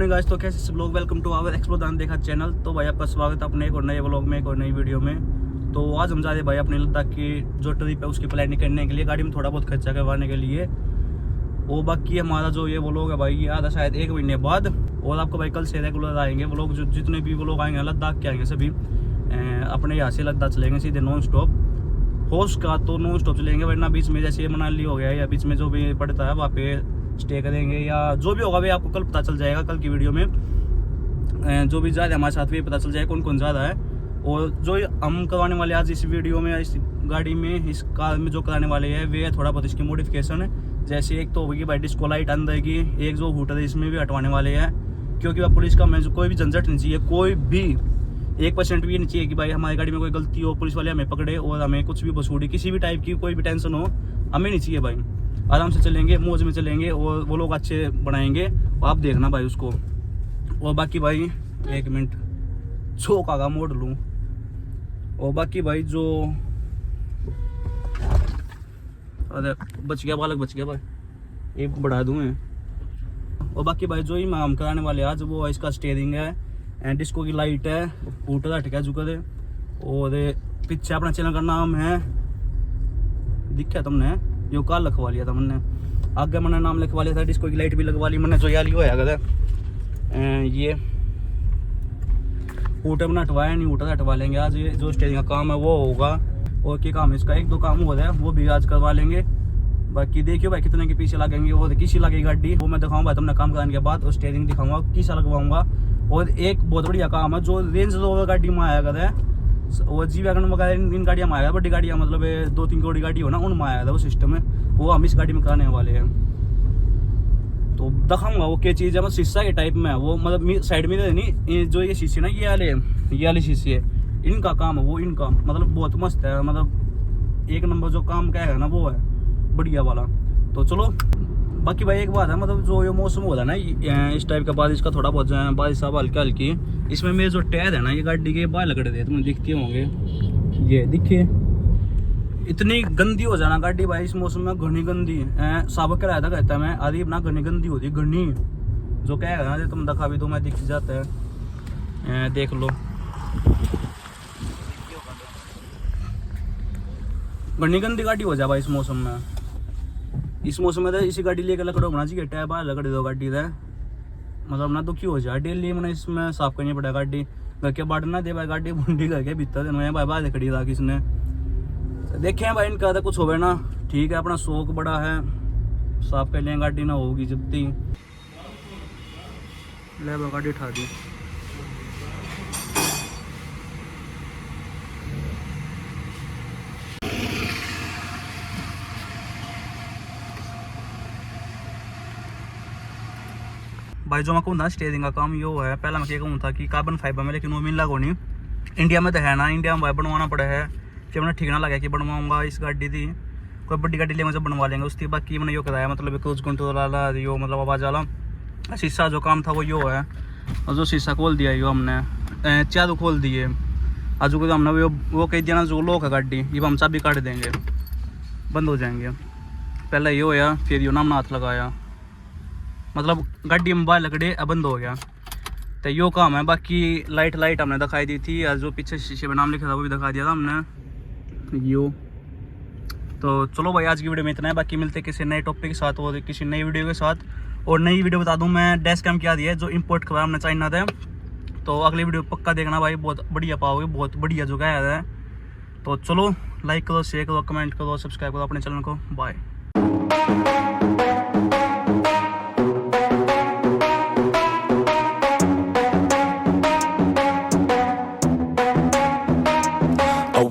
Morning guys. तो कैसे सब लोग, वेलकम टू आवर एक्सप्लोर दान देखा चैनल। तो भाई आपका स्वागत है अपने एक और नए व्लॉग में, एक और नई वीडियो में। तो आज हम जा रहे भाई अपने लद्दाख की जो ट्रिप है उसकी प्लानिंग करने के लिए, गाड़ी में थोड़ा बहुत खर्चा करवाने के लिए। वो बाकी हमारा जो ये व्लॉग है भाई ये आता शायद 1 महीने बाद, और आपको भाई कल से रेगुलर आएंगे व्लॉग। जो जितने भी व्लॉग आएंगे लद्दाख के आएंगे सभी अपने यहाँ से लद्दाख चलेंगे सीधे नॉन स्टॉप। होस्ट का तो नॉन स्टॉप चलेंगे, वरना बीच में जैसे मनाली हो गया या बीच में जो भी पड़ता है वहाँ पे स्टे करेंगे या जो भी होगा भाई आपको कल पता चल जाएगा। कल की वीडियो में जो भी जा रहा है हमारे साथ भी पता चल जाएगा कौन कौन जा रहा है। और जो हम करवाने वाले आज इस वीडियो में, इस गाड़ी में, इस कार में जो कराने वाले हैं वे है थोड़ा बहुत इसकी मॉडिफिकेशन है। जैसे एक तो होगी भाई डिस्को लाइट अंदर की, एक जो हूटर है इसमें भी हटवाने वाले हैं, क्योंकि वह पुलिस का में कोई भी झंझट नहीं चाहिए, कोई भी 1% भी नहीं चाहिए कि भाई हमारी गाड़ी में कोई गलती हो, पुलिस वाले हमें पकड़े और हमें कुछ भी वसूली, किसी भी टाइप की कोई भी टेंशन हो, हमें नहीं चाहिए भाई। आराम से चलेंगे, मौज में चलेंगे और वो लोग अच्छे बनाएंगे, आप देखना भाई उसको। और बाकी भाई 1 मिनट चौका का मोड़ लूँ। और बाकी भाई जो अरे बच गया बालक, बच गया भाई, एक बढ़ा दूँ मैं। और बाकी भाई जो ही हम कराने वाले आज वो इसका स्टीयरिंग है एंड डिस्को की लाइट है, ऊटर हटका चुका है। और पीछे अपना चैनल का नाम है, दिखा तुमने, जो कल लिखवा लिया था मैंने, आगे मैंने नाम लिखवा लिया था, डिस्को की लाइट भी लगवा ली मैंने। जो याली होया कर ये ऊटर में हटवाया नहीं, ऊटर हटवा लेंगे आज। ये जो स्टेरिंग का काम है वो होगा, और क्या काम है इसका, 1-2 काम हो रहा है वो भी आज करवा लेंगे। बाकी देखियो भाई कितने के पीछे लगेंगे और किसी लगेगी गाड़ी वो मैं दिखाऊंगा तुमने काम कराने के बाद, और स्टेरिंग दिखाऊंगा किसा लगवाऊंगा। और एक बहुत बढ़िया काम है जो रेंज रोवर गाड़ी में आया कर है, वो जी वैगन वगैरह इन गाड़ियाँ में आया, बड़ी गाड़ियाँ मतलब 2-3 करोड़ गाड़ी हो ना, उनमें आया था वो सिस्टम है, वो हम इस गाड़ी में कराने वाले हैं। तो दिखाऊंगा वो क्या चीज़ है, मतलब शीशा के टाइप में है वो, मतलब साइड में नहीं, जो ये शीशे ना ये वाले शीशे है, इनका काम है वो, इनका मतलब बहुत मस्त है, मतलब 1 नंबर जो काम का है ना वो है बढ़िया वाला। तो चलो बाकी भाई एक बात है, मतलब जो ये मौसम हो रहा है ना इस टाइप का, बारिश का थोड़ा बहुत बारिश साहब हल्की हल्की, इसमें मेरे जो टायर है ना ये गाड़ी के बाहर लग रहे थे, तुम्हें दिखते होंगे, ये दिखे इतनी गंदी हो जाना गाड़ी भाई इस मौसम में, घनी गंदी साबक कराया था, कहता है मैं आदि अपना घनी गंदी होती, घनी जो कहेगा ना तुम दिखा भी तो मैं दिख जाता है, देख लो घनी गंदी गाड़ी हो जाए भाई इस मौसम में। इस मौसम में तो इसी गाड़ी लेकर लकड़ो होना चाहिए, टायर बाहर लकड़ दो गाड़ी है, मतलब ना दुखी हो जाए डेली मैंने इसमें साफ करनी पड़े गाड़ी, घर के बाढ़ ना दे भाई गाड़ी बुंडी घर के भीतर भाई बाहर खड़ी था किसने देखे भाई, इनका तो कुछ हो ना, ठीक है अपना शौक बड़ा है, साफ कर लें गाड़ी ना होगी जितनी ले गाड़ी उठा दी। भाई जो मैं कहूँ ना स्टेयरिंग का काम यो है, पहला मैं क्या कहूँ था कि कार्बन फाइबर में, लेकिन वो मिल लागो नहीं, इंडिया में तो है ना, इंडिया में भाई बनवाना पड़ा है कि मैंने ठीक ना लगा कि बनवाऊंगा इस गाड़ी थी, कोई बड़ी गाड़ी ले मुझे बनवा लेंगे उसकी। बाकी मैंने यो कराया मतलब क्रूज कंट्रोल वाला, यो मतलब आवाज़ वाला शीशा जो काम था वो यो है। और जो शीशा खोल दिया यो हमने, चारों खोल दिए आज को, हमने वो कह दिया ना जो लोग है गाड़ी ये हम चाबी काट देंगे, बंद हो जाएंगे। पहले ये होया, फिर यो नाम हाथ लगाया, मतलब गाड़ी में बाहर लकड़े बंद हो गया, तो यो काम है। बाकी लाइट हमने दिखाई दी थी, और जो पीछे शीशे में नाम लिखा था वो भी दिखा दिया था हमने यो। तो चलो भाई आज की वीडियो में इतना है, बाकी मिलते किसी नए टॉपिक के साथ और किसी नई वीडियो के साथ। और नई वीडियो बता दूं मैं, डैश कैम क्या दिया है जो इंपोर्ट करवाया हमने चाइना से, तो अगली वीडियो पक्का देखना भाई, बहुत बढ़िया पाओगे, बहुत बढ़िया जो गया है। तो चलो लाइक करो, शेयर करो, कमेंट करो, सब्सक्राइब करो अपने चैनल को। बाय।